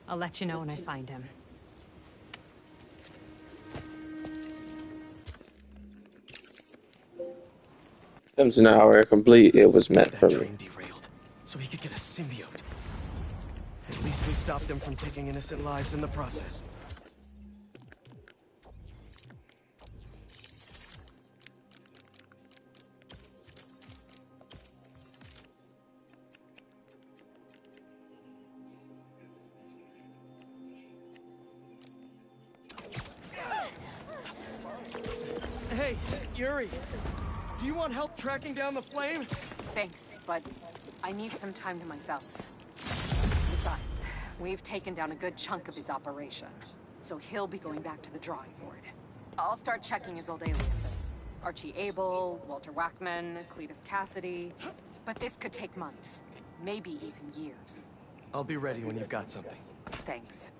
I'll let you know when I find him. Comes an hour complete. It was meant for That me. train derailed, so he could get a symbiote. At least we stopped them from taking innocent lives in the process. Hey, Yuri. Do you want help tracking down the flame? Thanks, but I need some time to myself. Besides, we've taken down a good chunk of his operation, so he'll be going back to the drawing board. I'll start checking his old aliases. Archie Abel, Walter Wackman, Cletus Cassidy. But this could take months, maybe even years. I'll be ready when you've got something. Thanks.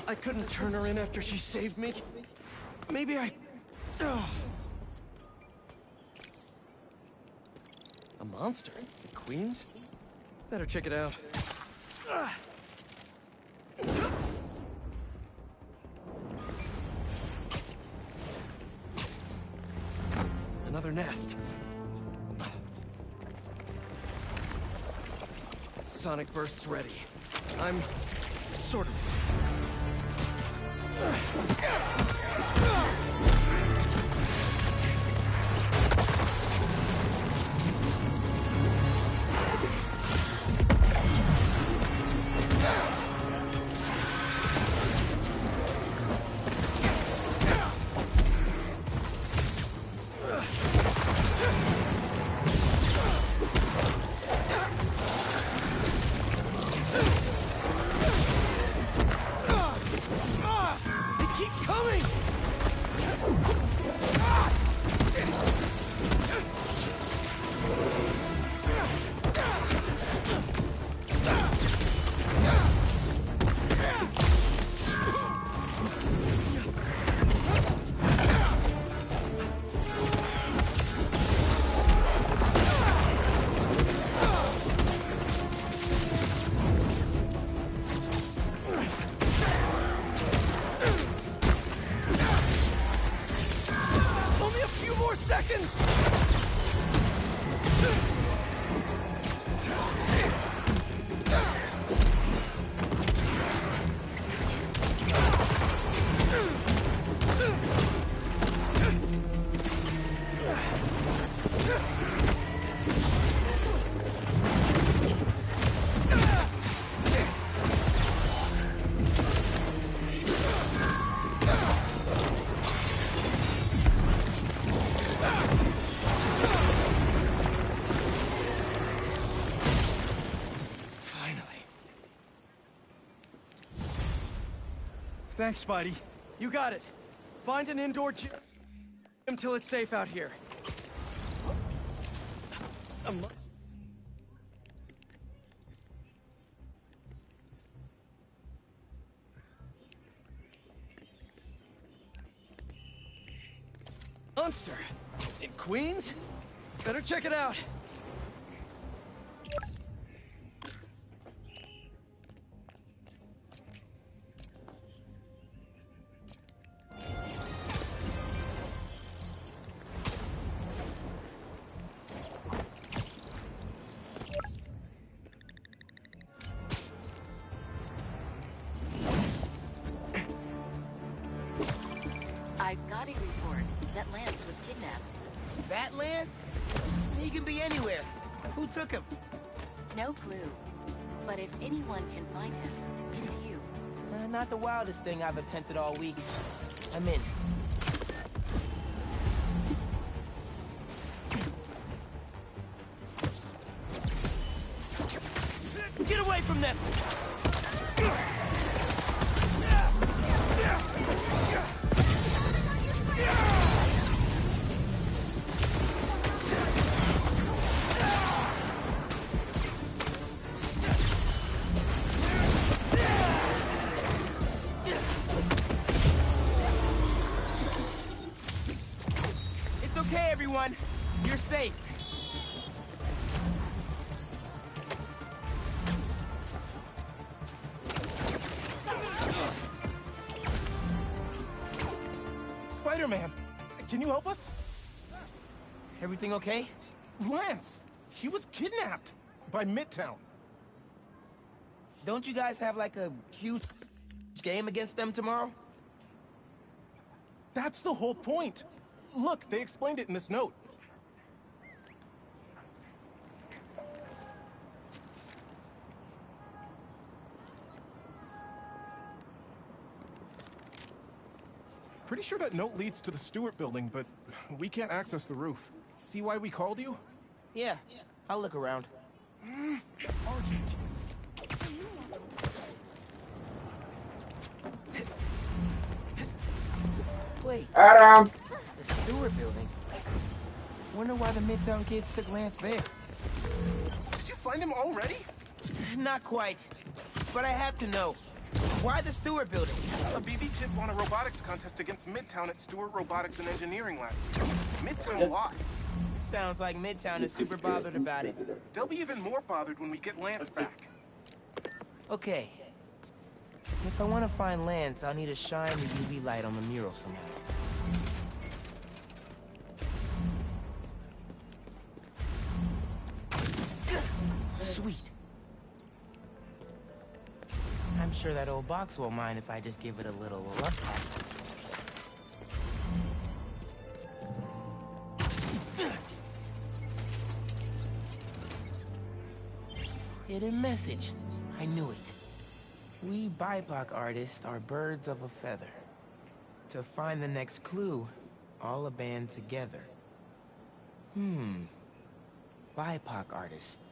I couldn't turn her in after she saved me. Maybe I... Ugh. A monster? In Queens? Better check it out. Another nest. Sonic burst's ready. I'm sort of... Thanks, Spidey. You got it. Find an indoor gym until it's safe out here. Monster? In Queens? Better check it out. I've got a report that Lance was kidnapped. That Lance? He can be anywhere. Who took him? No clue. But if anyone can find him, it's you. Not the wildest thing I've attempted all week. I'm in. Get away from them! It's okay, everyone. You're safe. Spider-Man. Can you help us? Everything okay? Lance! He was kidnapped by Midtown. Don't you guys have like a huge game against them tomorrow? That's the whole point. Look, they explained it in this note. Pretty sure that note leads to the Stewart building, but we can't access the roof. See why we called you? Yeah, I'll look around. RJ. Wait, Adam! the Stewart building. Wonder why the Midtown kids took Lance there. Did you find him already? Not quite, but I have to know. Why the Stewart building? A BB kid won a robotics contest against Midtown at Stewart Robotics and Engineering last week. Midtown lost. Sounds like Midtown is super bothered about it. They'll be even more bothered when we get Lance back. Okay. If I want to find Lance, I'll need to shine the UV light on the mural somehow. Sweet. I'm sure that old box won't mind if I just give it a little love tap. Hidden message. I knew it. We BIPOC artists are birds of a feather. To find the next clue, all a band together. BIPOC artists.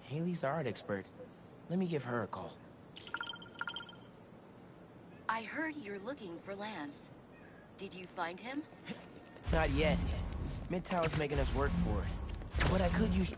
Haley's the art expert. Let me give her a call. I heard you're looking for Lance. Did you find him? Not yet. Midtown's making us work for it. But I could use...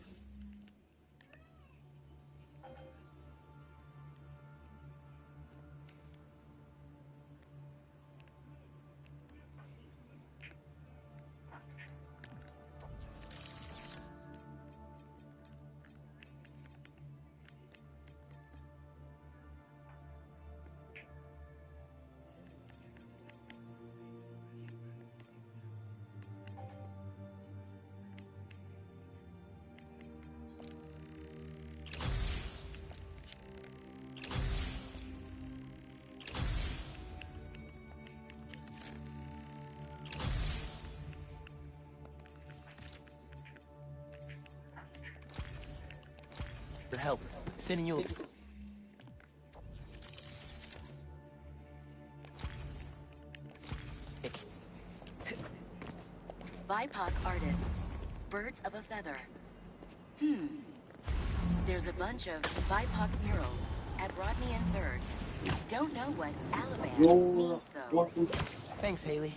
your help. Sending you... BIPOC artists. Birds of a feather. There's a bunch of BIPOC murals at Rodney and 3rd. Don't know what Alabama means, though. Thanks, Haley.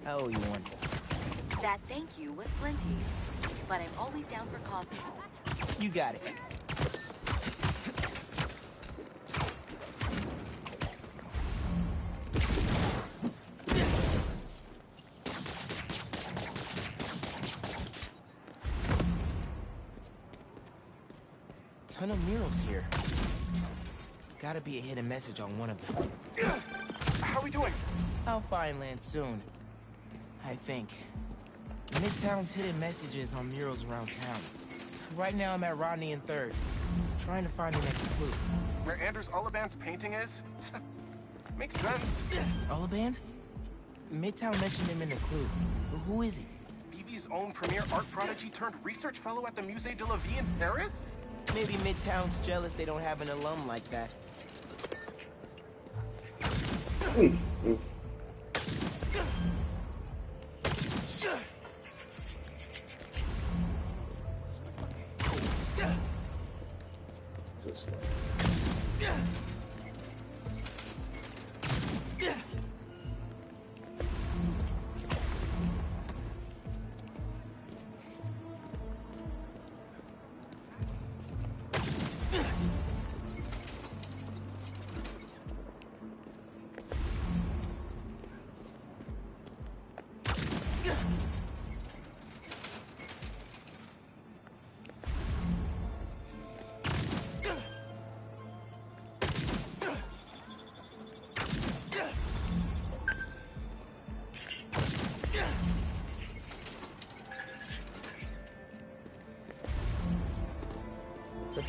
I owe you one. That thank you was plenty. But I'm always down for coffee. You got it. Ton of murals here. Gotta be a hidden message on one of them. How are we doing? I'll find Lance soon. I think. Midtown's hidden messages on murals around town. Right now I'm at Rodney and 3rd, trying to find the next clue. Where Anders Oliban's painting is? Makes sense. Oliban? Midtown mentioned him in the clue. Who is he? BB's own premier art prodigy turned research fellow at the Musée de la Vie in Paris? Maybe Midtown's jealous they don't have an alum like that.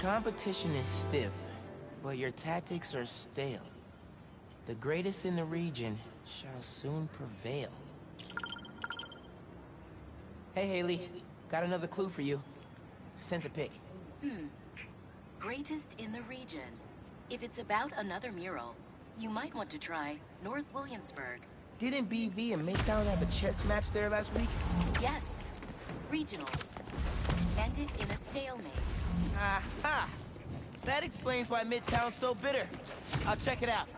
competition is stiff, but your tactics are stale. The greatest in the region shall soon prevail. Hey, Haley. Got another clue for you. Sent a pic. Greatest in the region. If it's about another mural, you might want to try North Williamsburg. Didn't BV and Midtown have a chess match there last week? Yes, regionals. Ended in a stalemate. Aha! That explains why Midtown's so bitter. I'll check it out.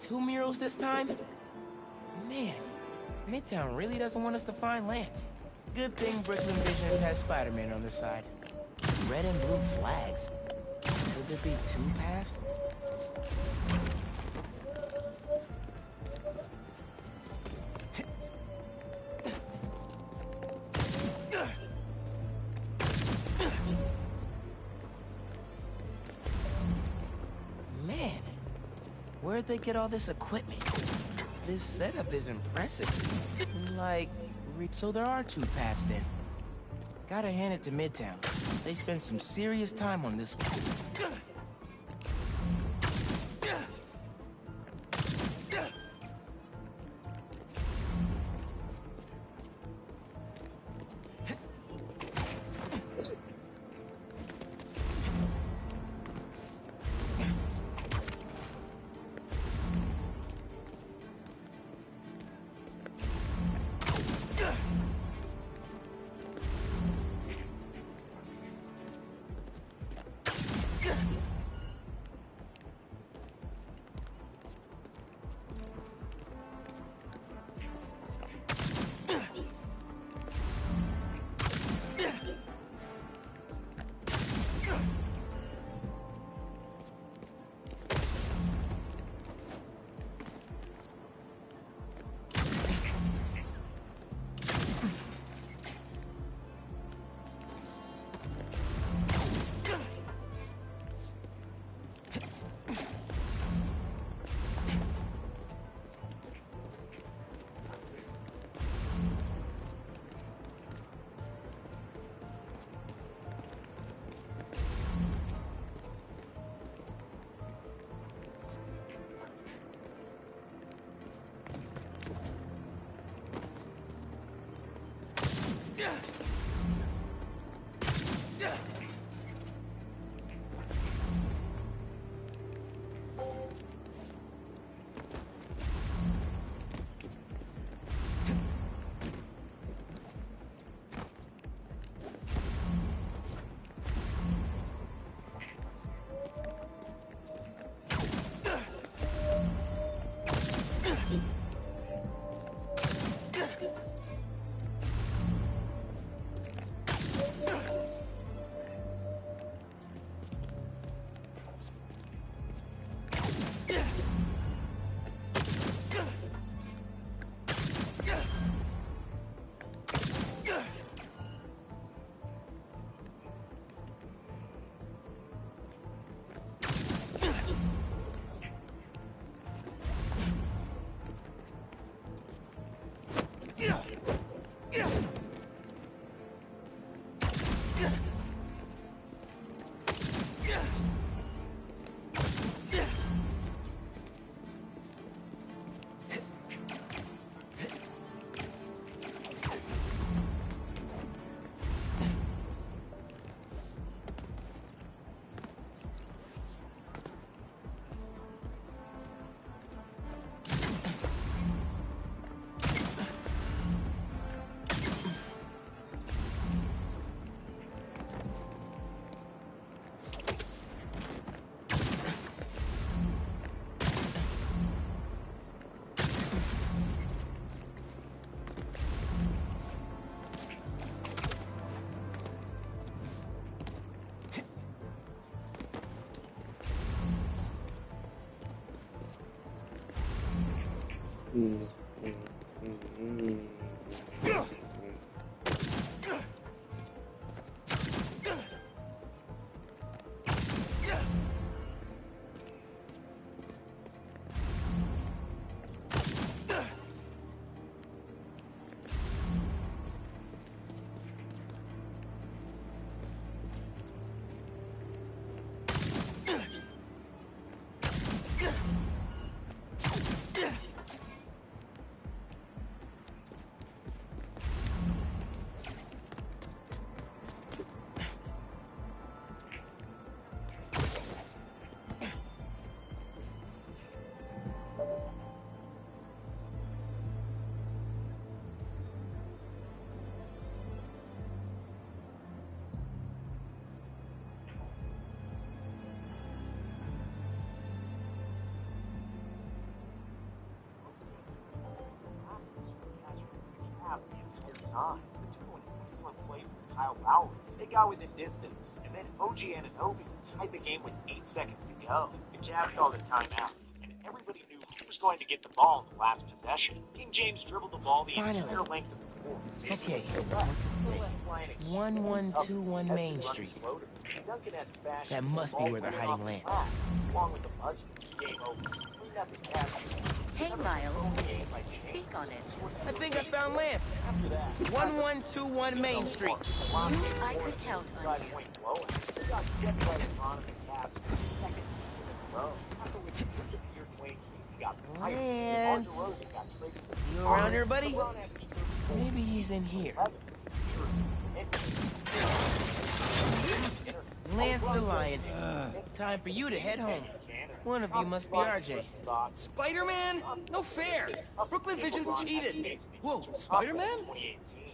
Two murals this time? Man, Midtown really doesn't want us to find Lance. Good thing Brooklyn Vision has Spider-Man on their side. Red and blue flags. Could there be two paths? Man, where'd they get all this equipment? This setup is impressive. Like, so there are two paths then. Gotta hand it to Midtown. They spent some serious time on this one. time. The two an excellent play from Kyle Lowry. They got within distance, and then OG Anunoby tied the game with 8 seconds to go. The Cavs called a timeout, and everybody knew who was going to get the ball in the last possession. King James dribbled the ball the entire length of the court. Okay, what's it say? 1121 Main Street. That must be where they're hiding Lance. Along with the buzzer. Game over. Hey, Miles. Speak on it. I think I found Lance. 1121 Main Street. I could count on you. Lance. You around here, buddy? Maybe he's in here. Lance the Lion. Time for you to head home. One of you must be RJ. Spider-Man? No fair! Brooklyn Vision's cheated! Whoa, Spider-Man?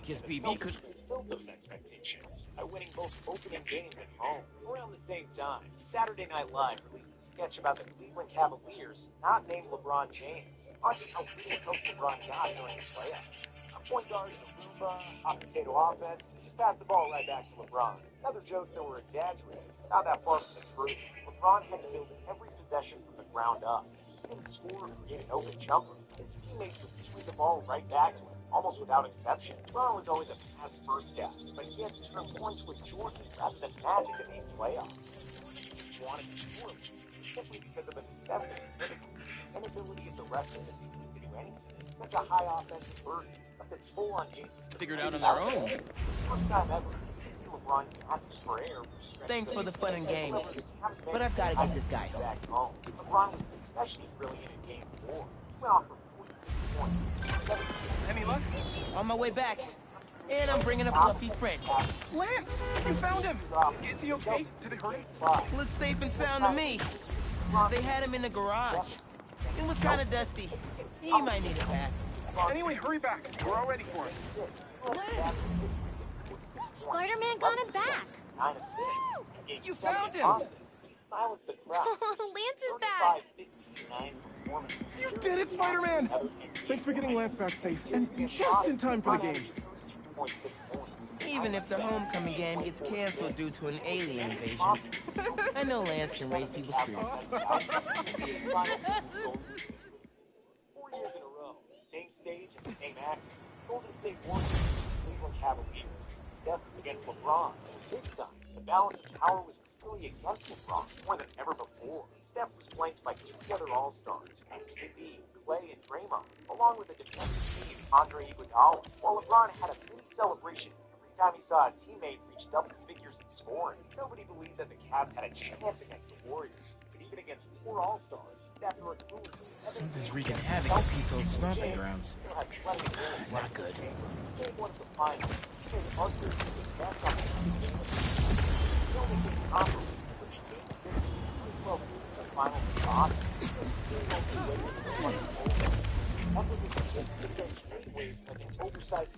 Guess BB could... Fulfilled those expectations by winning both opening games at home. Around the same time, Saturday Night Live released a sketch about the Cleveland Cavaliers, not named LeBron James. Watch how good coach LeBron got during the playoffs. A point guard in a Roomba, hot potato offense, just pass the ball right back to LeBron. Other jokes that were exaggerated, not that far from the truth. LeBron had to build every possession from the ground up. He didn't score or create an open jumper. His teammates would swing the ball right back to him, almost without exception. LeBron was always a pass first guy, but he had to turn points with Jordan rather than magic in these playoffs. He wanted to score simply because of a necessity, but the inability of the rest of the team to do anything. Such a high offensive burden, left its toll on James. Figured out on their own. First time ever. LeBron gasps for air. Thanks for the fun and games, but I've got to get this guy home. Back home. LeBron was especially brilliant in Game 4. He went off for 46 points. Any luck? On my way back. And I'm bringing a fluffy friend. Lance! You found him! Is he okay? Did they hurt him? Looks safe and sound to me. They had him in the garage. It was kind of dusty. He might need it back. Anyway, hurry back. We're all ready for it. Lance! Spider-Man got him back. You found him! He silenced the crowd. Lance is back. 35-59 You did it, Spider-Man! Thanks for getting Lance back safe, and just in time for the game. Even if the homecoming game gets canceled due to an alien invasion, I know Lance can raise people's spirits. 4 years in a row, same stage and same actors. Golden State Warriors, Cleveland Cavaliers, Steph against LeBron. This time, the balance of power was clearly against LeBron more than ever before. Steph was flanked by 2 other All-Stars, KD, Clay, and Draymond, along with a defensive team, Andre Iguodala. While LeBron had a mini celebration every time he saw a teammate reach double figures in scoring, nobody believed that the Cavs had a chance against the Warriors. But even against 4 All-Stars, after a cool Something's wreaking havoc at Pete's old stomping grounds. Not good. Game 1 of the finals, Arthur was the best on the game. The only thing comparable would be Game 6, 2012 losing the final to Boston. Ways like an oversized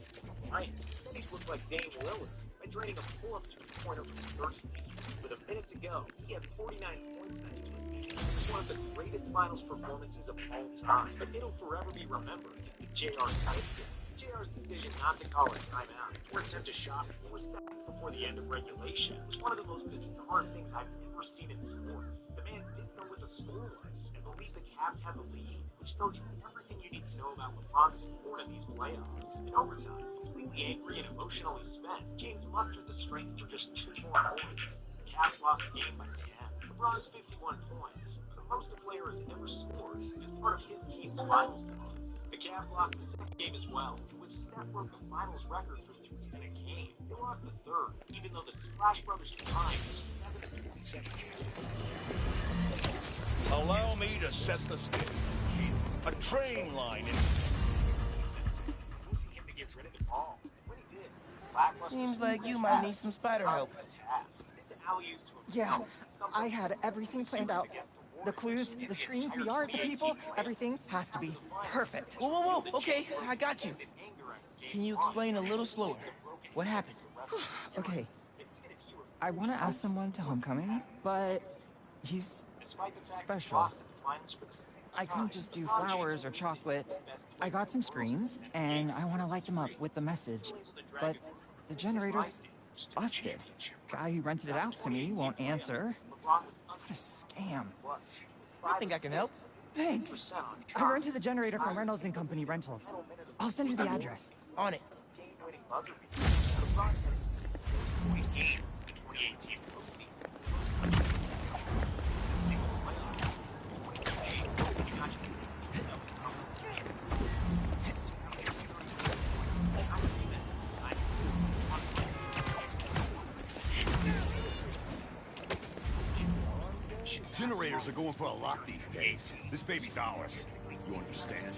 Bryant. Then he looked like Dame Lillard by draining a pull-up 2-pointer from the first game. With a minute to go, he had 49 points next to his name. It's one of the greatest finals performances of all time, but it'll forever be remembered with J.R.'s outfit. JR's decision not to call a timeout or attempt a shot 4 seconds before the end of regulation was one of the most bizarre things I've ever seen in sports. The man didn't know what the score was and believed the Cavs had the lead, which tells you everything you need to know about LeBron's support in these playoffs. In overtime, completely angry and emotionally spent, James mustered the strength for just 2 more points. The Cavs lost the game by 10. LeBron's 51 points, the most a player has ever scored, is part of his team's finals loss. The Cavs lost the second game as well, which Steph broke the finals record for threes in a game. They lost the third, even though the Splash Brothers combined for 7 points. Allow me to set the stage. A train line in... Forcing him to get rid of the ball. When he did, lackluster Seems like you might need some spider help. Yeah, I had everything planned out. The clues, the screens, the art, the people, everything has to be perfect. Whoa, whoa, whoa, okay, I got you. Can you explain a little slower? What happened? Okay, I want to ask someone to homecoming, but he's special. I couldn't just do flowers or chocolate. I got some screens, and I want to light them up with the message, but the generator's busted. Guy who rented it out to me won't answer. What a scam. I think I can help. Thanks. I rented the generator from Reynolds and Company Rentals. I'll send you the address. On it. Generators are going for a lot these days. This baby's ours. You understand?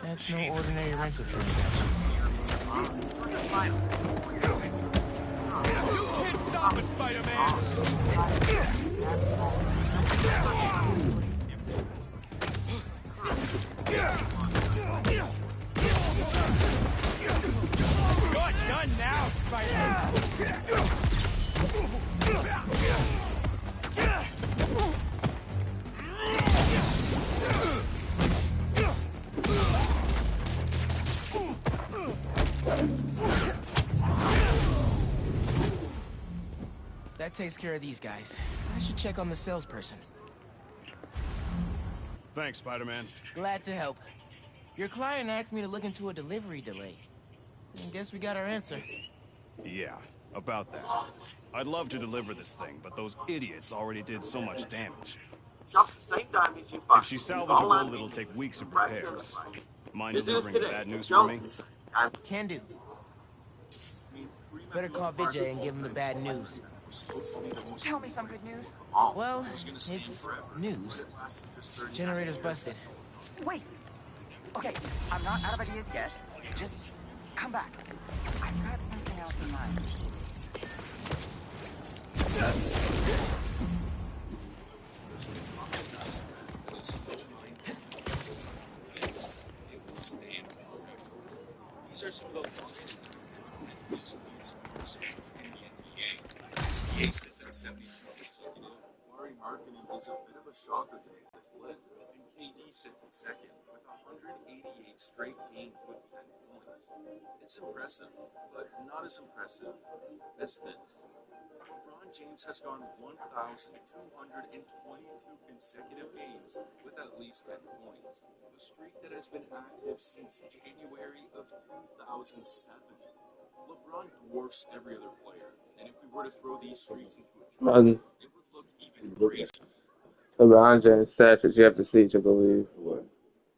That's no ordinary rental transaction. You can't stop us, Spider-Man! You're done now, Spider-Man! That takes care of these guys. I should check on the salesperson. Thanks, Spider-Man. Glad to help. Your client asked me to look into a delivery delay. I guess we got our answer. Yeah, about that. I'd love to deliver this thing, but those idiots already did so much damage. If she's salvageable, it'll take weeks of repairs. Mind delivering the bad news for me? Can do. Better call Vijay and give him the bad news. Tell me some good news. Well, it's news. Generator's busted. Wait. Okay, I'm not out of ideas yet. Just come back. I've got something else in mind. These are some of the longest in the NBA. SGA sits at 74 consecutive. Larry Markkinen is a bit of a shocker to make this list. And KD sits in second with 188 straight games with 10 points. It's impressive, but not as impressive as this. LeBron James has gone 1,222 consecutive games with at least 10 points. A streak that has been active since January of 2007. LeBron dwarfs every other player, and if we were to throw these streaks into a chart, it would look even crazier. LeBron James stats that you have to see to believe.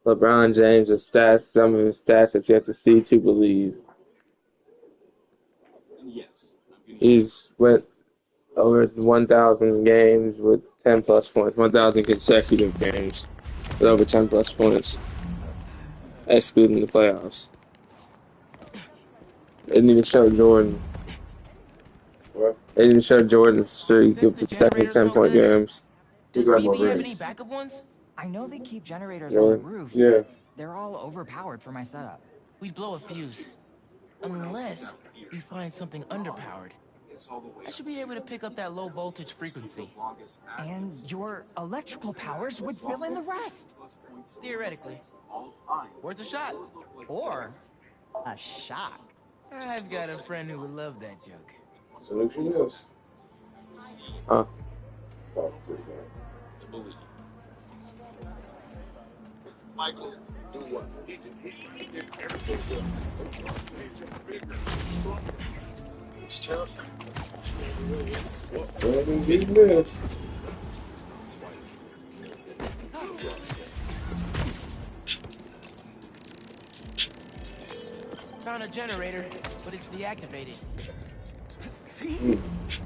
LeBron James' stats, some of his stats that you have to see to believe. And yes, He's went over 1,000 games with 10 plus points, 1,000 consecutive games with over 10 plus points, excluding the playoffs. They didn't even show Jordan. They didn't even show Jordan's streak of consecutive 10-point games. Does BB have any backup ones? I know they keep generators on the roof, but they're all overpowered for my setup. We'd blow a fuse. Unless we find something underpowered. I should be able to pick up that low voltage frequency. And your electrical powers would fill in the rest. Theoretically. Worth a shot. Or a shock. I've got a friend who would love that joke. Solution is. Huh? Michael, do what? It's tough. Found a generator, but it's deactivated. See?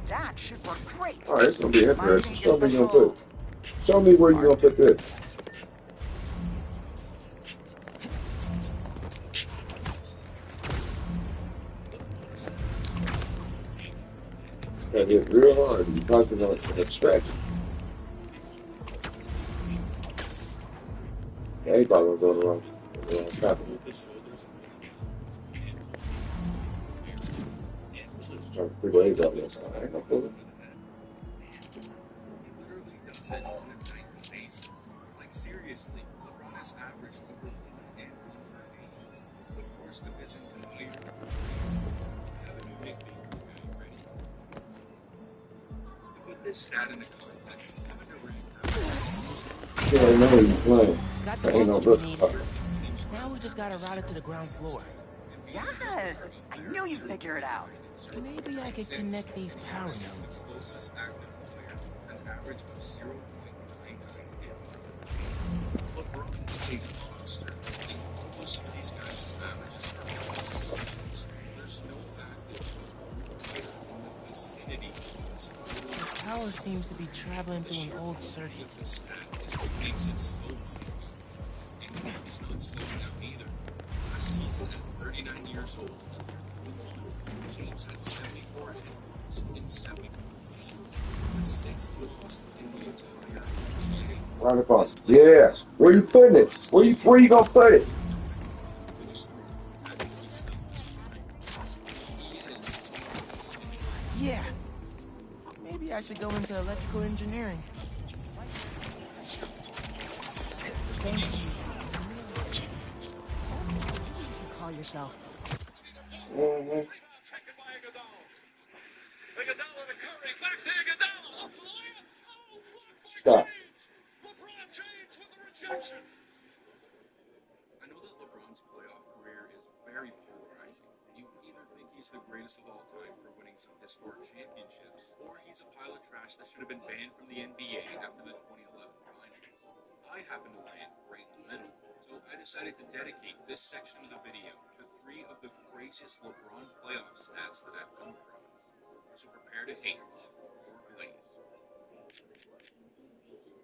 That should work great. All right, it's gonna be interesting. Show me where you're gonna put this. Gotta hit real hard. You're talking about abstraction. Yeah, he probably going wrong. Traffic. Literally does it on a nightly basis. Like seriously, LeBron has averaged over 1 and 1 of course, first division player. I have a new nickname for the guy ready. To put this stat into context, Kevin Durant Yeah, I know he's playing. Got the Ain't no voltage we good need. fucker. Now we just gotta route it to the ground floor. Yes! I knew you'd figure it out. Maybe I could connect these power is the nodes. closest active player with an average of 0.99 LeBron is a monster. Most of these guys' averages are close. There's no active player in the vicinity of this total. The power seems to be traveling through an old circuit. The stat is what makes it so good. And he's not slowing down either. Last season, at 39 years old, James had 74 hits in 74 games, the sixth most in the entire NBA. Right across. Yeah. Where you putting it? Where you gonna put it? Yeah. Maybe I should go into electrical engineering. Thank you. Call yourself. Mm-hmm. Stop. I know that LeBron's playoff career is very polarizing. You either think he's the greatest of all time for winning some historic championships, or he's a pile of trash that should have been banned from the NBA after the 2011 finals. I happen to land right in the middle, so I decided to dedicate this section of the video to 3 of the craziest LeBron playoff stats that I've come across. So prepare to hate or glaze.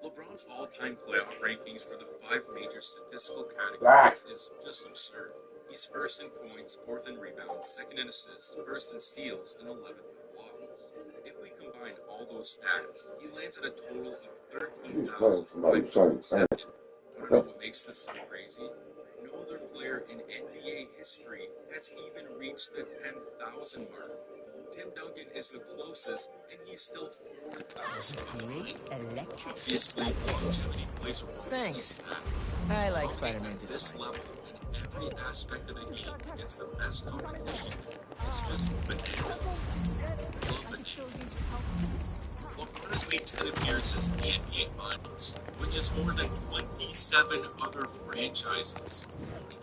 LeBron's all-time playoff rankings for the 5 major statistical categories is just absurd. He's first in points, fourth in rebounds, second in assists, first in steals, and 11th in blocks. If we combine all those stats, he lands at a total of 13,507. Want to know what makes this so crazy? No other player in NBA history has even reached the 10,000 mark. Tim Duncan is the closest, and he's still 4,000 behind. Obviously, longevity plays a role in this stat. I like Spider-Man At just this fine. level, in every aspect of the game, against the best competition, it's just bananas. Love it. LeBron has made 10 appearances in the NBA Finals, which is more than 27 other franchises.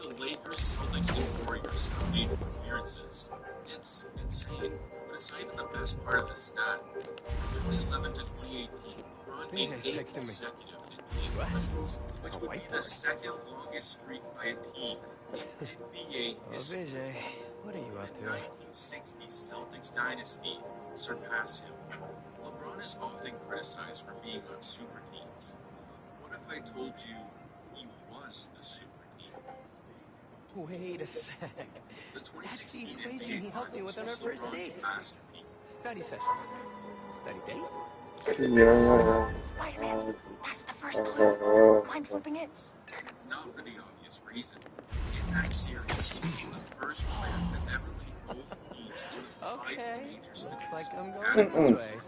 Only the Lakers, Celtics, and Warriors have made appearances. It's insane, but it's not even the best part of the stat. From 2011 to 2018, LeBron made 8 consecutive NBA Finals, which would be the second longest streak by a team in NBA history. Vijay, what are you up The to? 1960s Celtics dynasty surpassed him. LeBron is often criticized for being on super teams. What if I told you he was the super team? Wait a sec. The That's the 2016 equation NBA he helped me Finals with on our was first LeBron's date. masterpiece. Study session. Study date? Yeah. Spider-Man, that's the first clue. Mind flipping it? Not for the obvious reason. In that series, he became the first player to ever lead both teams in the 5 major Looks like statistical I'm going categories. this way. And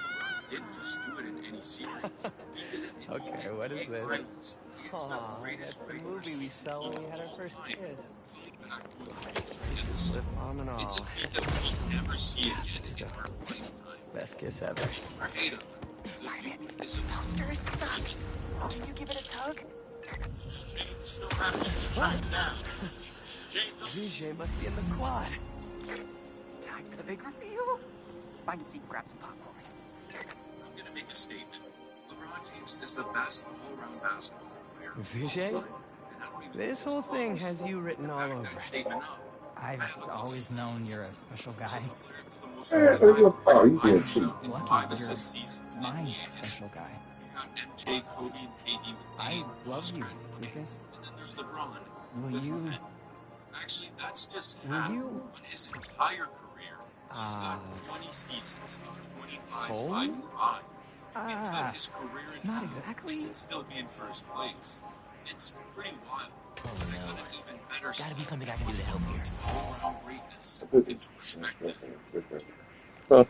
LeBron didn't just do it in any series. He did it in Okay, the what is NBA this? Finals against the Aw, greatest that's the regular movie we season saw when team we had of our all first time, kiss. coming back to a great deficit. Lip balm and all. It's a feat that we'll never see again in our lifetime. Best kiss ever. Or hate him. The dude is a Poster is stuck. Can you give it a tug? Vijay must be in the quad. Time for the big reveal. Find a seat and grab some popcorn. I'm gonna make a statement. LeBron James is the best all-around basketball player. Vijay, And I don't even this know whole what's thing close. has you written all Back over that it. statement up. I've always known you're a special guy. This is the player for the most Oh, you 25 did cheat. and Lucky 5 you're assist seasons in my NBA history. special guy. You've got MJ, Kobe, and KD with I 8, love Oscar, you, and 9. Lucas. And then there's LeBron Will with you? 10. Actually, that's just Will half. you? On his entire career, he's got 20 seasons of 25, 5, and 5. You can cut his career in Not half exactly. and still be in first place. It's pretty wild. Oh I got no. an even better Gotta be something I can do to help here. all-around greatness into perspective. Huh.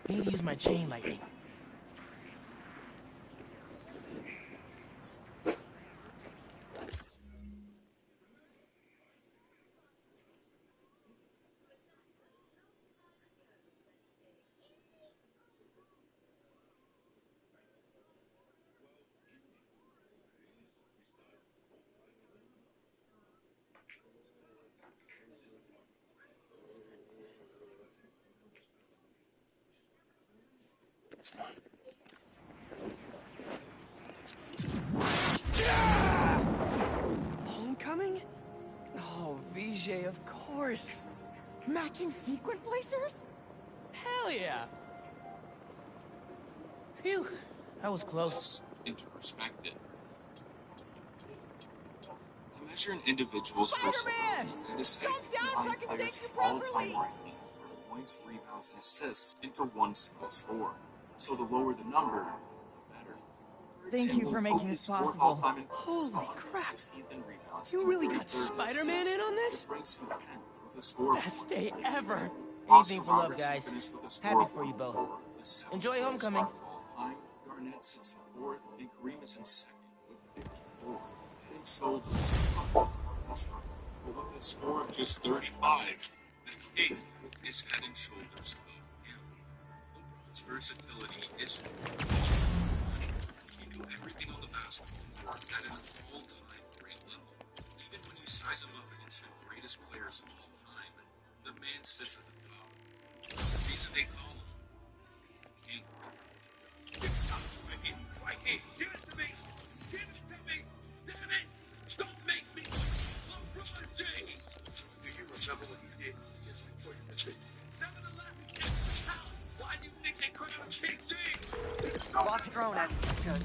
Need to use my chain lightning. Homecoming? Oh, Vijay, of course. Matching sequin blazers? Hell yeah. Phew, that was close. Into perspective. To measure an individual's Spider-Man! versatility, I decided to Come down so I combine can players' thank you all-time properly. ranking for points, rebounds, and assists into one single score. So the lower the number, the better. For Thank you example, for making Kobe this is fourth possible. all-time in points, Holy crap. 116th in rebounds, You and really got 33rd in Spider-Man assists, in on this? which ranks him 10th with a score of Best day ever. Oscar Anything for love, Robertson guys. finished with a score Happy of for you both. 104, the seventh Enjoy greatest homecoming. mark of all time. Garnett sits in fourth, and Kareem is in second with 54. Head and shoulders above Russell. But with a score of just 35, the king is head and shoulders above him. LeBron's versatility is true. He can do everything on the basketball court at an all-time great level. Even when you size him up against the greatest players of all time, the man sits at the top. It's the reason they call him the king. Give it to me. Right here. Give it to me. Give it to me. Damn it. Don't make me LeBron James. Do you remember what he did against Detroit Pistons? Nevertheless, he gets the talent. Why do you think they crowned King James? Lost drone at good.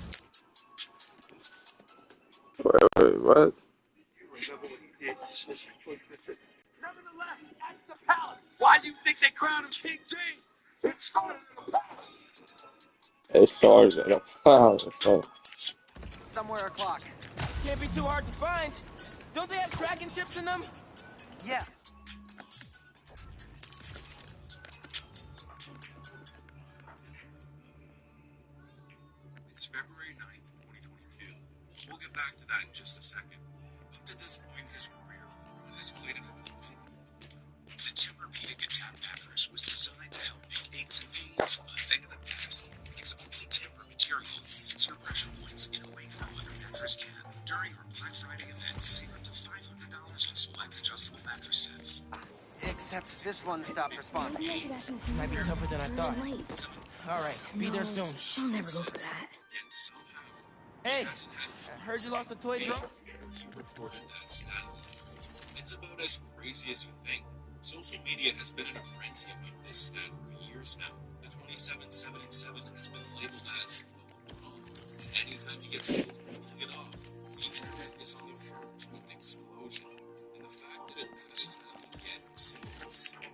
Wait, what? You remember what he did against Detroit Pistons? Nevertheless, he acts the talent. Why do you think they crowned him King James? It started in the past. It stars at a wow. So, Somewhere o'clock. Can't be too hard to find. Don't they have tracking chips in them? Yeah. It's February 9th, 2022. We'll get back to that in just a second. Up to this point in his career, Ron has played in over 1. The Tempur-Pedic Adapt mattress was designed to help make aches and pains a thing of the past, because only Tempur material eases your pressure points in a way no other mattress can. During our Black Friday event, save up to $500 on select adjustable mattress sets. Except this one stopped responding. Maybe I should ask him for Might be more. tougher than I I'm thought. late. All right, be there soon. I'll never go for that. And somehow, Hey, he hasn't had I heard you lost a toy drone. He reported that stat. It's about as crazy as you think. Social media has been in a frenzy about this stat for years now. The 2777 has been labeled as wrong. Anytime you get someone pulling it off, the internet is on the verge of an explosion. And the fact that it hasn't happened yet seems impossible.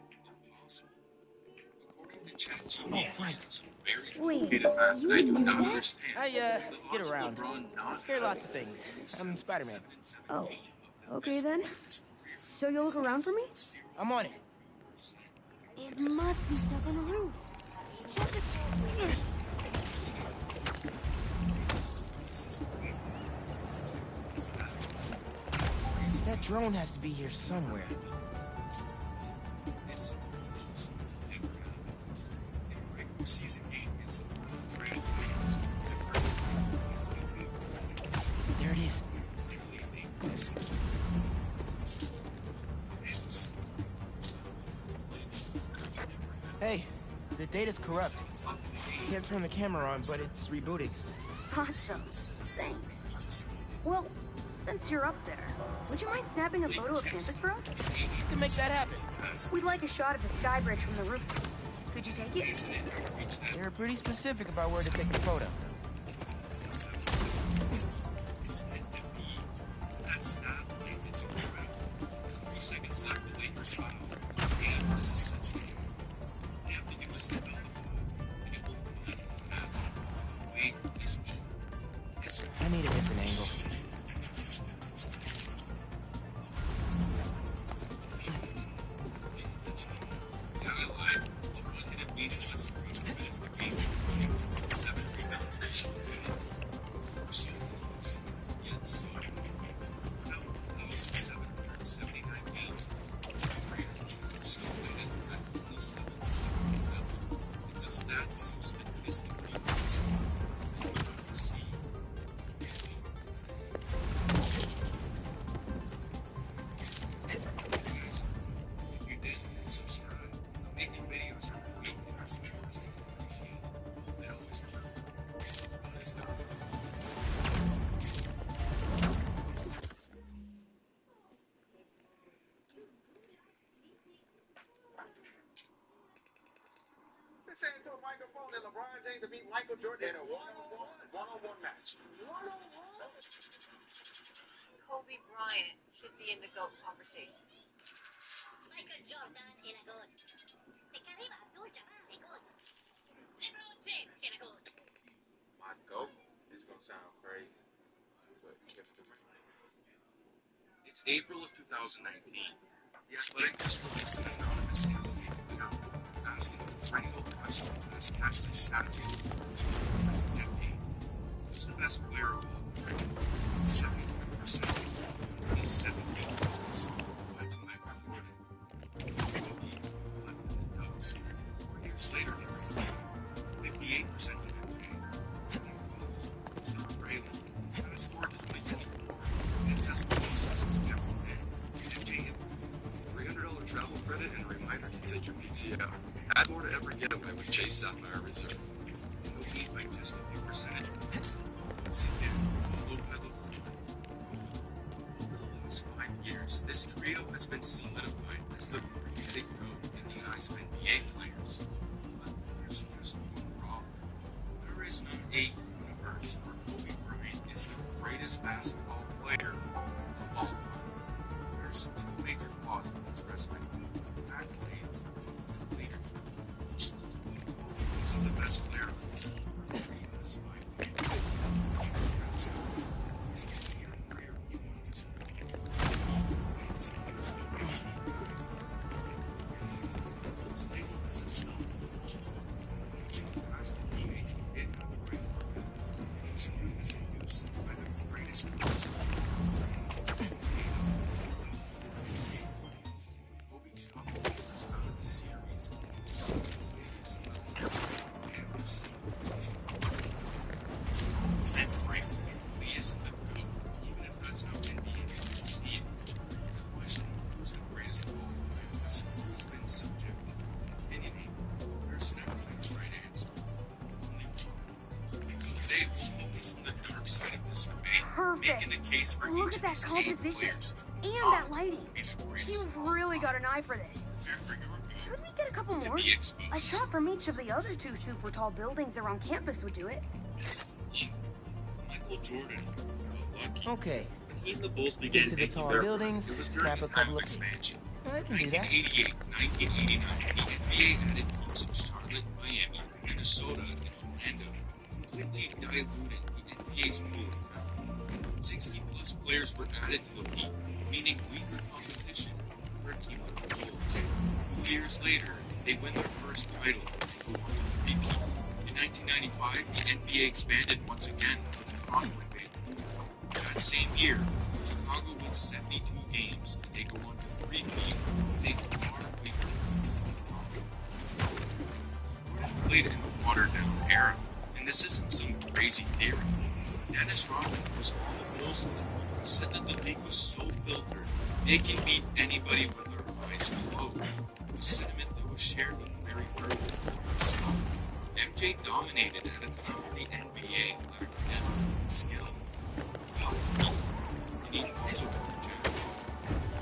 According to ChatGPT, some very complicated math that I do not understand. I, the get odds of around. LeBron not Hear lots having of things. a I'm Spider-Man. Oh, okay then. So you'll look around for me? I'm on it. It must be stuck on the roof. That drone has to be here somewhere. It's almost never happened. In a regular season game against the Portland Trail Blazers, There it is. Hey, the data's corrupt. Can't turn the camera on, but it's rebooting. Awesome. Thanks. Well, since you're up there, would you mind snapping a photo of campus for us? You can make that happen. We'd like a shot of the sky bridge from the roof. Could you take it? They're pretty specific about where to take the photo. It's meant to be. That's not like it's incredible. 3 seconds left, the Lakers foul. And this is essentially all they have to do is get on the ball, and it will finally happen. Wait is over. It's I need a different angle. Yeah, I lied. LeBron hit a beat in less than 2 minutes of the game, taking 7 rebounds and 1 assist. We're so close, yet so far. No, that was 779 games. We're celebrated at 27-77. It's a stat so statistically impossible that you have to see. Guys, if you didn't subscribe, I'm making videos every week and our viewers will appreciate it. I don't saying to a microphone that LeBron James to beat Michael Jordan in a one-on-one match. Kobe Bryant should be in the GOAT conversation. Michael Jordan in a GOAT. De que arriba, Abdul-Jabbar a GOAT. LeBron James in a GOAT. My GOAT is gonna sound crazy, but it's April of 2019. The Athletic just released an anonymous NBA player asking a perennial question that has cast a shadow over the past decade. Who's the best player of all time? 73% in 7 games went to Michael Jordan. Kobe left in the dust. 4 years later, they ranked 58% to MJ. And Kobe is still trailing. Fast forward to 2024, and it's as close as it's ever been. MJ hit $300 travel credit and a reminder to take your PTO. Add more to every getaway with Chase Sapphire Reserve. No need by just a few percentage points. Once again, follow by LeBron. Over the last 5 years, this trio has been solidified as the creative GOAT in the eyes of NBA players. But there's just one problem. There is not a universe where Kobe Bryant is the greatest basketball player of all time. There's two major flaws in this resume: accolades and leadership. Kobe is the best player of his team for 3 undecided games. That's his career he wanted to score. His OKC guys. It's labeled as a star. As the teenage, he did have the right workout. He was known as a nuisance by the greatest coach. Kobe shot the Lakers out of the series. The biggest level ever seen. And frankly, he isn't the GOAT, even if that's how NBA people see it. The question of who's the greatest of all time has always been subjective and opinionated. There's never been a right answer. Only one. So today we'll focus on the dark side of this debate, making the case for Look each at of that these 8 composition. players to And that lighting. be the greatest You've of all really got time. an eye for this. Prepare for your GOAT Could we get a couple to more? be exposed. A shot from each of the other 2 super tall buildings around campus would do it. Michael Jordan got lucky. Okay, When he and the Bulls began get to the making tall their buildings, run, it was during grab the a time couple of of peeps. expansion. I can do that. 1988, 1989, the NBA added teams in Charlotte, Miami, Minnesota, and Orlando, completely diluting the NBA's pool. 60-plus players were added to the league, meaning weaker competition for a team like the Bulls. 2 years later, they win their first title and go on to three-peat. In 1995, the NBA expanded once again with Toronto invading. That same year, Chicago wins 72 games and they go on to three-peat with a far weaker Jordan played in the watered-down era, and this isn't some crazy theory. Dennis Rodman was on the Bulls and said that the league was so filtered they can beat anybody with their eyes closed. A sentiment that was shared with Larry Bird and himself. MJ dominated at a time when the NBA lacked depth and skill. And he also won the jackpot.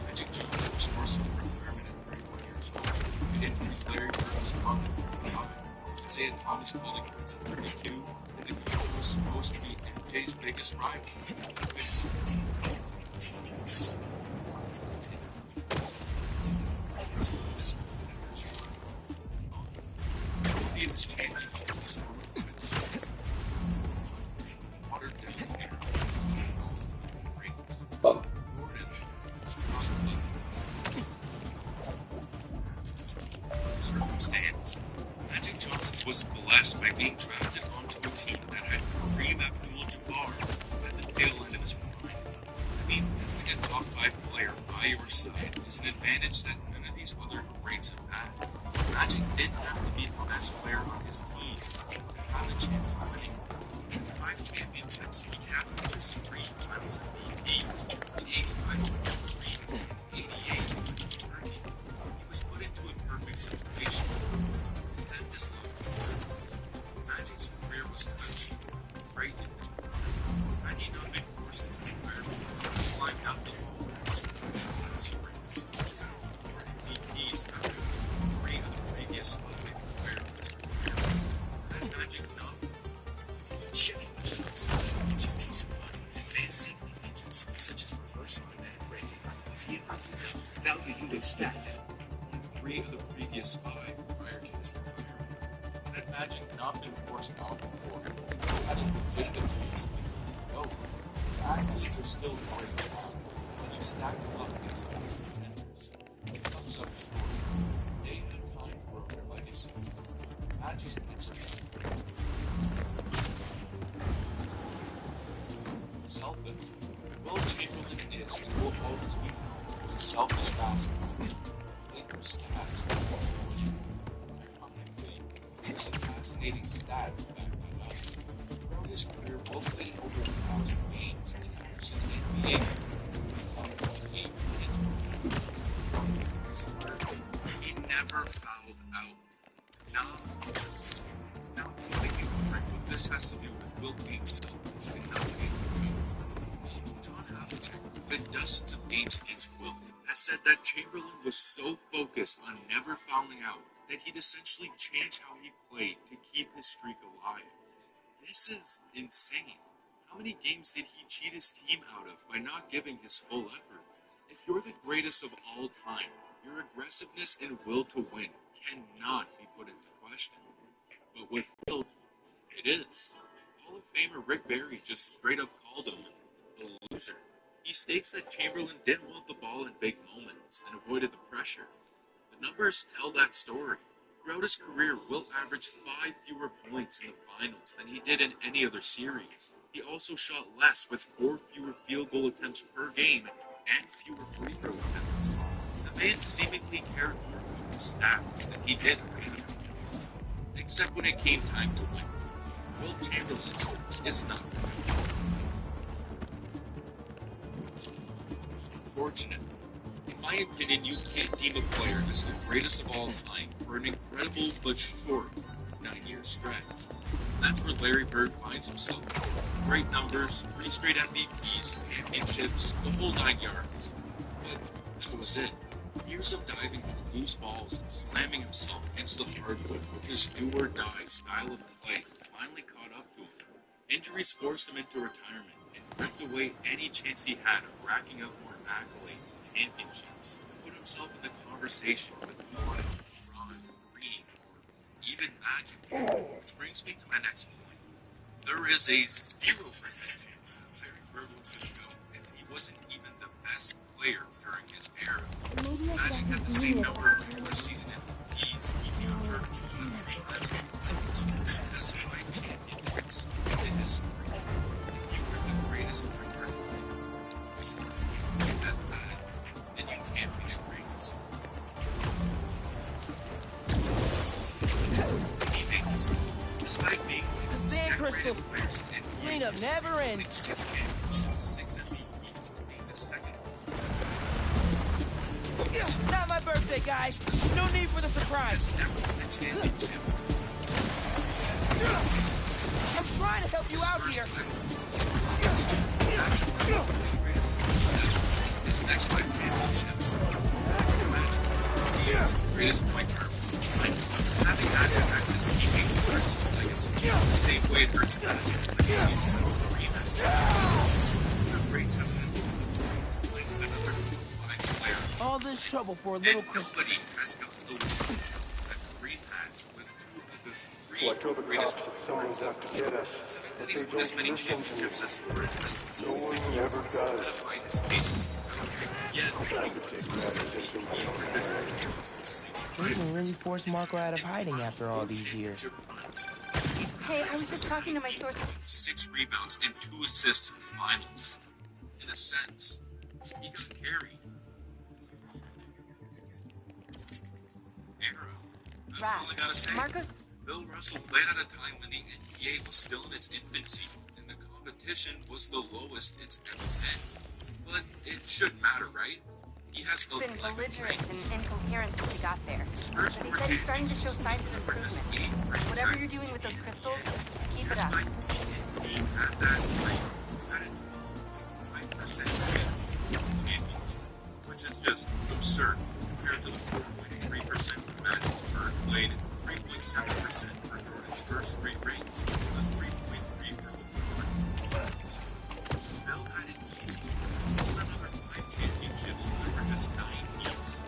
Magic Johnson was forced into retirement at 31 years old. With injuries, Larry Bird was prominent for the other. Isaiah Thomas called it quits at 32, and the kid was supposed to be MJ's biggest rival. Oh. Circumstance. Magic Johnson was blessed by being drafted onto a team that had Kareem Abdul-Jabbar at the tail end of his prime. I mean, having a top 5 player by your side is an advantage that none of these other greats have had. Magic didn't have to be the best player on his team to have a chance of winning. With 5 championships, he captained just 3 times MVPs in 85, 23, and 88, 30. He was put into a perfect situation. And then his luck. Magic's career was cut short right in his prime. Had he not been forced into retirement, he climbed up the wall and scored fantasy rings. He could have won more MVPs after 3 of the previous 5 players. 3 of the previous 5 prior to his retirement. Had Magic not been forced out before, and had a legitimate chance to become the GOAT, his athletes are still great. When you stack them up against other contenders, it comes up short. They had time for a legacy. Magic's next selfish. Will Chamberlain is and will always be known as a selfish basketball. Lakers stats are ironically, there's a fascinating stat to back that up. Throughout his career, Will played over 1,000 games and averaged an NBA become 8 minutes per game. He never fouled out. Not once. Now, I think what this has to do with Will being selfish and not being good. John Havlicek, who played dozens of games against Will, has said that Chamberlain was so focused on never fouling out that he'd essentially change how he played to keep his streak alive. This is insane. How many games did he cheat his team out of by not giving his full effort? If you're the greatest of all time, your aggressiveness and will to win cannot be put into question. But with Will, it is. Hall of Famer Rick Barry just straight up called him a loser. He states that Chamberlain didn't want the ball in big moments and avoided the pressure. The numbers tell that story. Throughout his career, Will averaged 5 fewer points in the finals than he did in any other series. He also shot less with 4 fewer field goal attempts per game and fewer free throw attempts. The man seemingly cared more about his stats than he did about it. Except when it came time to win. Will Chamberlain is not good. Unfortunate. In my opinion, you can't deem a player as the greatest of all time for an incredible but short 9-year stretch. That's where Larry Bird finds himself. Great numbers, 3 straight MVPs, championships, the whole 9 yards. But that was it. Years of diving for loose balls and slamming himself against the hardwood with his do-or-die style of play finally caught up to him. Injuries forced him into retirement and ripped away any chance he had of racking up more accolades and championships to put himself in the conversation with Jordan, Ron, Green, or even Magic. Which brings me to my next point. There is a 0% chance that Larry Bird was going to go if he wasn't even the best player during his era. Magic had the same number of regular season MVPs, he earned 2 of 3 times in the finals, and has 5 championships in his story. If you were the greatest player, like that bad, then you can't be the greatest. Teammates, despite being the sand crystal cleanup never ends. 6 championships, 6 MVPs, being the second. Not my birthday, guys. No need for the surprise. Never won a championship. I'm trying to help you out here. His next 5 championships. Magic, the greatest point guard. Having Magic as his teammate hurts his legacy. The same way it hurts Magic's legacy. Kareem has his legacy. The greats have had injuries playing with another 5 player. All this trouble for a little crystal. Nobody has gotten the lead that Kareem has with 2 of the 3 greatest players ever. The fact that he's won as many championships as Jordan has always been used to solidify his cases. Yet, he wins MVP over this team. We can really force Marco out of hiding after all these years. Hey, I was just talking to my source. 6 rebounds and 2 assists in the finals. In a sense, he got carried. Era. That's all I gotta say. Marcus. Bill Russell played at a time when the NBA was still in its infancy, and the competition was the lowest it's ever been. But it shouldn't matter, right? He has been belligerent and incoherent since he got there. But he said he's starting to show signs of improvement. Whatever you're doing with those crystals, keep it up. He had that rate at a 12.5% chance to win the championship, which is just absurd compared to the 4.3% for Magic Bird played and 3.7% for Jordan's first 3 rings, and the 3.3 for LeBron. Bill had it easy. Another 5 championships over just 9 years.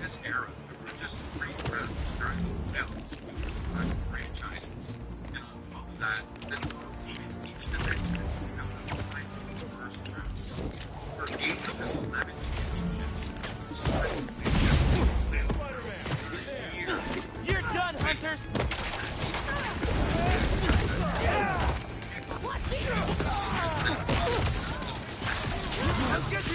this era, there were just 3 rounds during the playoffs with 5 franchises. And on top of that, the top team in each division held a line for the first round. For 8 of his 11 championships, Spider-Man just won the playoffs for the year. You're done, Hunters! Let's get you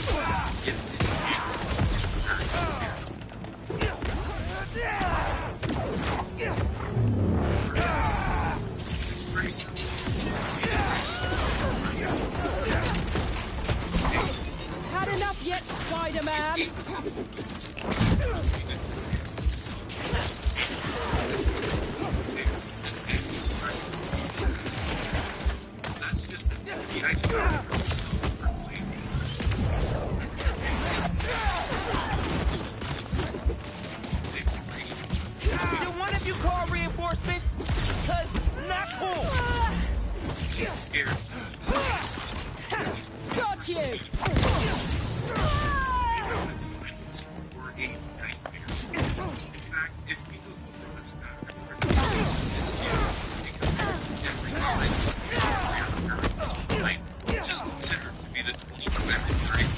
It's pretty simple. Had enough yet, Spider-Man? That's just the idea. Either one of you call reinforcements? Cause not cool! Get scared. Got you! Or a nightmare. In fact, if we look over what's average production in this series, every time during this time, which is considered to be the 20th period,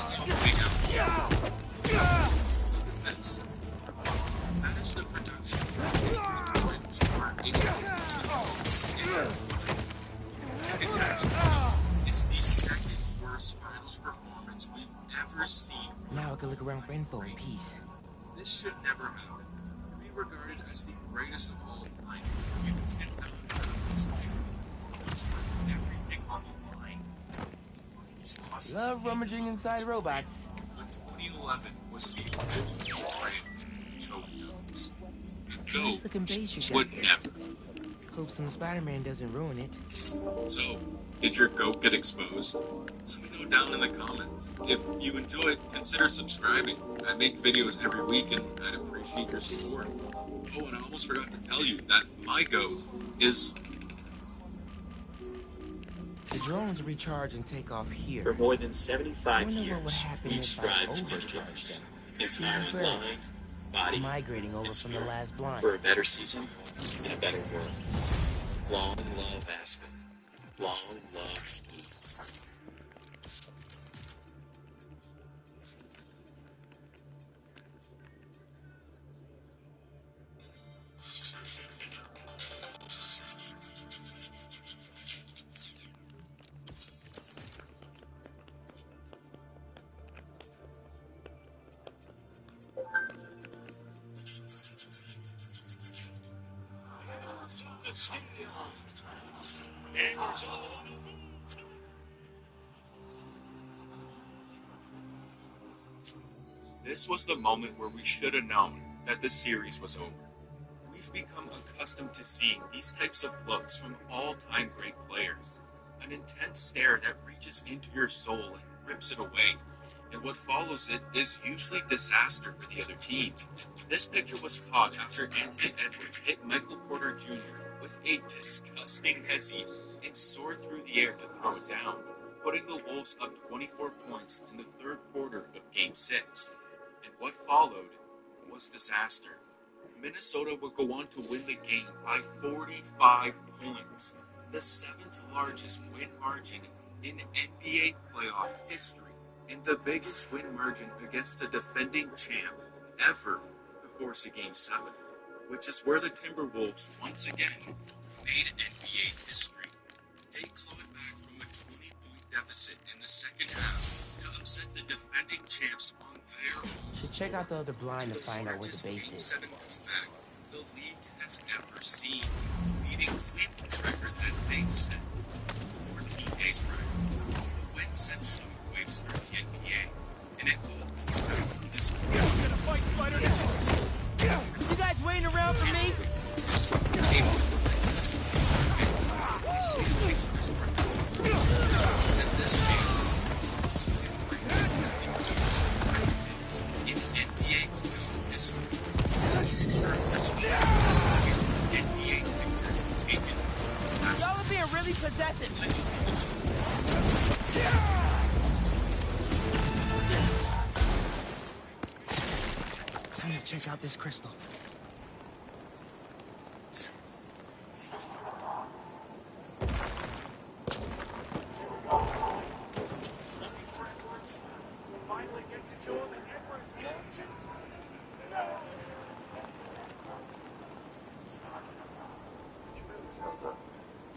it's all the way down. Look at this. That is the production influence for 80%. It's the second worst finals performance we've ever seen from Now I can look around for info in peace. This should never happen. To be regarded as the greatest of all time, you cannot have this game. It's worth everything on the line. Love rummaging inside robots. But 2011 was the only brand of choke jobs. The Nice looking base you would got never. Hope some Spider-Man doesn't ruin it. So, did your goat get exposed? Let me know down in the comments. If you enjoyed, consider subscribing. I make videos every week and I'd appreciate your support. Oh, and I almost forgot to tell you that my goat is... The drones recharge and take off here. For more than 75 Wonder what would years, happen we've if I strived to make a overcharged difference. them. Inspiring Season mind, body, migrating over and from the spirit last blind. for a better season and a better world. Long love Aspen. Long love Ski. This was the moment where we should have known that the series was over. We've become accustomed to seeing these types of looks from all-time great players. An intense stare that reaches into your soul and rips it away. And what follows it is usually disaster for the other team. This picture was caught after Anthony Edwards hit Michael Porter Jr. with a disgusting hezzy and soared through the air to throw it down, putting the Wolves up 24 points in the third quarter of Game 6. And what followed was disaster. Minnesota would go on to win the game by 45 points, the 7th largest win margin in NBA playoff history, and the biggest win margin against a defending champ ever to force a Game 7, which is where the Timberwolves once again made NBA history. They clawed back from a 20-point deficit in the second half to upset the defending champs on their own. Should check out the other blind to find out where the base Game is. 7 comeback the league has ever seen, beating Cleveland's record that they set 14 days prior. The win sent shockwaves through the NBA, and it all comes back to this You guys waiting around for me? In this case, in NBA history, NBA pictures taken. Y'all are being really possessive. check out this crystal.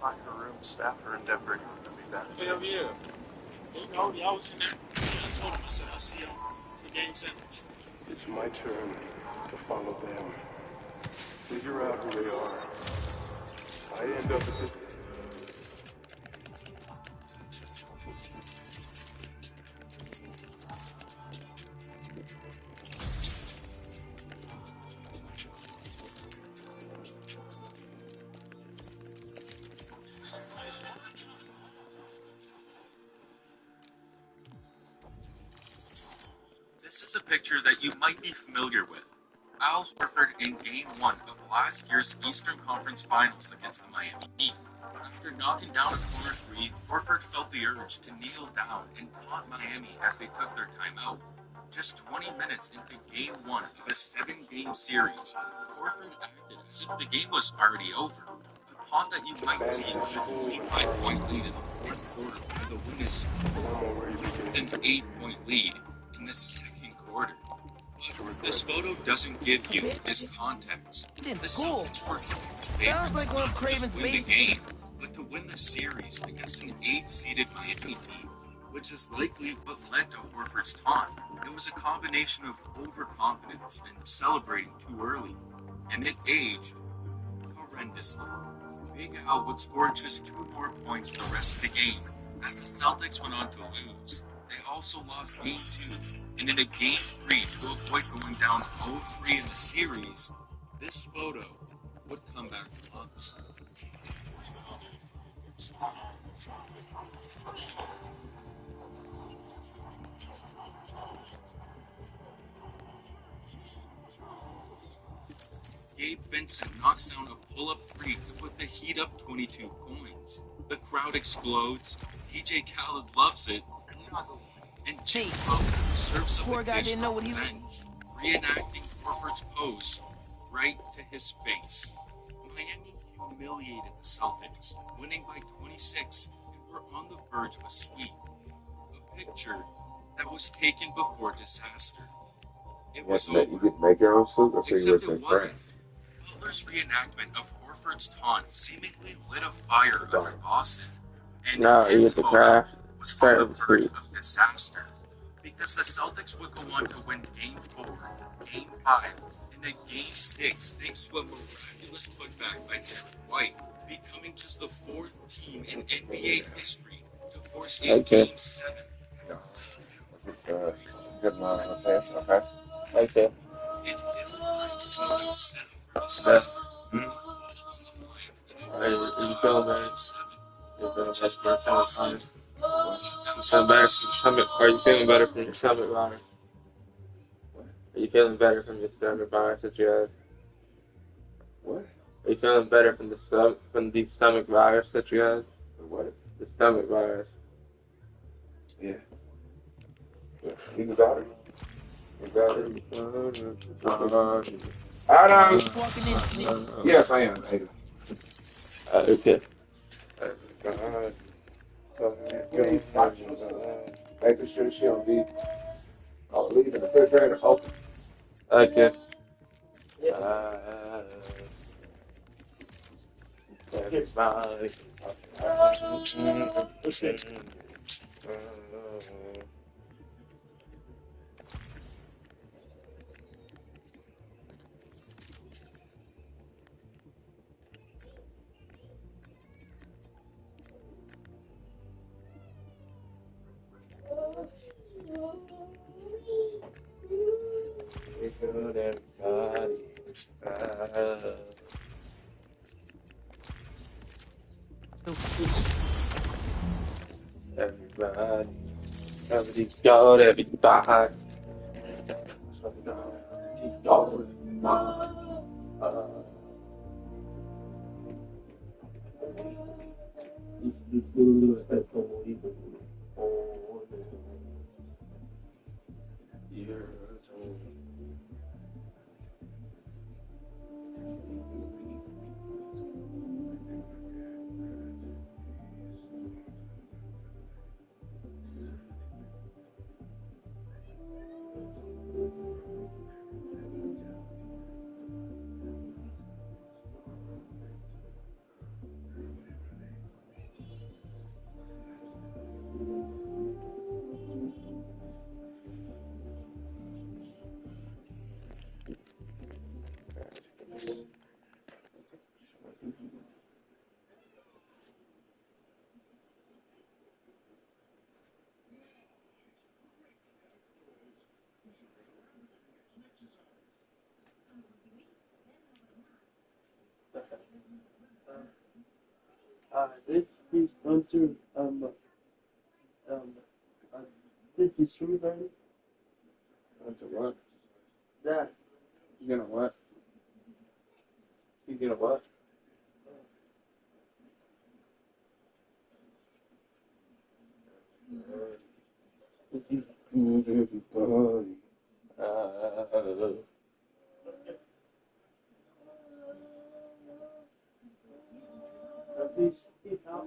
Locker room staff are endeavoring to be back. Hell yeah. I was in there. I told him, I said, I'll see y'all for game 7. It's my turn to follow them. Figure out who they are. I end up at the... This is a picture that you might be familiar with. Al Horford in Game 1 of last year's Eastern Conference Finals against the Miami Heat. After knocking down a corner three, Horford felt the urge to kneel down and taunt Miami as they took their timeout. Just 20 minutes into Game 1 of a 7-game series, Horford acted as if the game was already over. A taunt that you might see with a 25-point lead in the fourth quarter when the win is with an 8-point lead in the second quarter. But this photo doesn't give you this context. The Celtics were huge favorites not to just win the game, but to win the series against an 8-seeded Miami Heat, which is likely what led to Horford's taunt. It was a combination of overconfidence and celebrating too early, and it aged horrendously. Big Al would score just 2 more points the rest of the game, as the Celtics went on to lose. They also lost Game 2, and in a Game 3 to avoid going down 0-3 in the series, this photo would come back to haunt them. Gabe Vincent knocks down a pull-up three to put the Heat up 22 points. The crowd explodes, DJ Khaled loves it, and Jim Butler serves up a dish off the bench, reenacting Horford's pose right to his face. Miami humiliated the Celtics, winning by 26, and were on the verge of a sweep. A picture that was taken before disaster. It was over. You could make your own soup, or Except it wasn't. Butler's reenactment of Horford's taunt seemingly lit a fire under Boston, and his photo was on the verge of disaster, because the Celtics would go on to win Game 4, Game 5, and a Game 6 thanks to a miraculous putback by Derek White, becoming just the 4th team in NBA history to force a Game 7. Good line, okay. Thanks, Sam. You feeling better? Are you feeling better from your stomach virus? Are you feeling better from your stomach virus that you had? What? Are you feeling better from the stomach virus that you had? What? The stomach virus. Yeah. You got it. You got it. Adam! Yes, I am. Okay. Making sure she don't be leaving the refrigerator open. Okay. Everybody. Everybody's got everybody. Keep going. If he's going to did he stream already? Onto what? That You gonna what? You gonna what? Everybody. he's out.